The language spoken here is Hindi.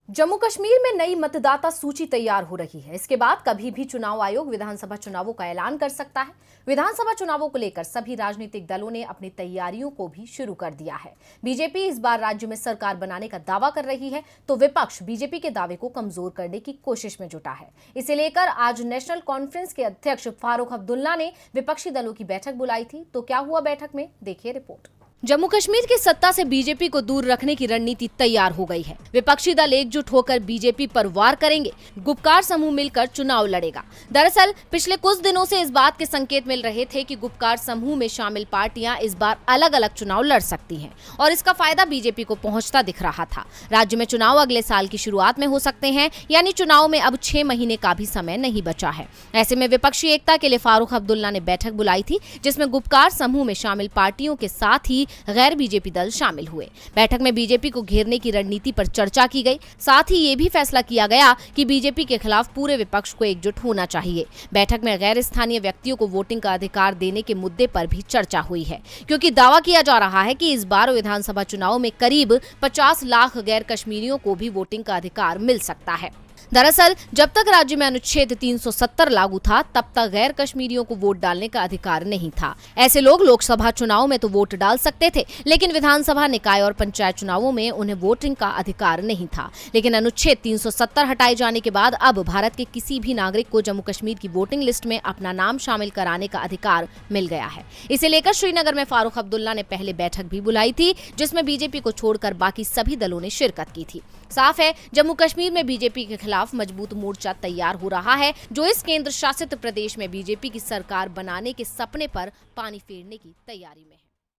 जम्मू कश्मीर में नई मतदाता सूची तैयार हो रही है। इसके बाद कभी भी चुनाव आयोग विधानसभा चुनावों का ऐलान कर सकता है। विधानसभा चुनावों को लेकर सभी राजनीतिक दलों ने अपनी तैयारियों को भी शुरू कर दिया है। बीजेपी इस बार राज्य में सरकार बनाने का दावा कर रही है, तो विपक्ष बीजेपी के दावे को कमजोर करने की कोशिश में जुटा है। इसे लेकर आज नेशनल कॉन्फ्रेंस के अध्यक्ष फारूक अब्दुल्ला ने विपक्षी दलों की बैठक बुलाई थी। तो क्या हुआ बैठक में, देखिए रिपोर्ट। जम्मू कश्मीर की सत्ता से बीजेपी को दूर रखने की रणनीति तैयार हो गई है। विपक्षी दल एकजुट होकर बीजेपी पर वार करेंगे। गुपकार समूह मिलकर चुनाव लड़ेगा। दरअसल पिछले कुछ दिनों से इस बात के संकेत मिल रहे थे कि गुपकार समूह में शामिल पार्टियां इस बार अलग अलग चुनाव लड़ सकती हैं और इसका फायदा बीजेपी को पहुंचता दिख रहा था। राज्य में चुनाव अगले साल की शुरुआत में हो सकते हैं, यानी चुनाव में अब 6 महीने का भी समय नहीं बचा है। ऐसे में विपक्षी एकता के लिए फारूक अब्दुल्ला ने बैठक बुलाई थी, जिसमें गुपकार समूह में शामिल पार्टियों के साथ ही गैर बीजेपी दल शामिल हुए। बैठक में बीजेपी को घेरने की रणनीति पर चर्चा की गई। साथ ही ये भी फैसला किया गया कि बीजेपी के खिलाफ पूरे विपक्ष को एकजुट होना चाहिए। बैठक में गैर स्थानीय व्यक्तियों को वोटिंग का अधिकार देने के मुद्दे पर भी चर्चा हुई है, क्योंकि दावा किया जा रहा है कि इस बार विधानसभा चुनाव में करीब 50 लाख गैर कश्मीरियों को भी वोटिंग का अधिकार मिल सकता है। दरअसल जब तक राज्य में अनुच्छेद 370 लागू था, तब तक गैर कश्मीरियों को वोट डालने का अधिकार नहीं था। ऐसे लोग लोकसभा चुनाव में तो वोट डाल सकते थे, लेकिन विधानसभा, निकाय और पंचायत चुनावों में उन्हें वोटिंग का अधिकार नहीं था। लेकिन अनुच्छेद 370 हटाए जाने के बाद अब भारत के किसी भी नागरिक को जम्मू कश्मीर की वोटिंग लिस्ट में अपना नाम शामिल कराने का अधिकार मिल गया है। इसे लेकर श्रीनगर में फारूक अब्दुल्ला ने पहले बैठक भी बुलाई थी, जिसमें बीजेपी को छोड़कर बाकी सभी दलों ने शिरकत की थी। साफ है, जम्मू कश्मीर में बीजेपी के खिलाफ मजबूत मोर्चा तैयार हो रहा है, जो इस केंद्र शासित प्रदेश में बीजेपी की सरकार बनाने के सपने पर पानी फेरने की तैयारी में है।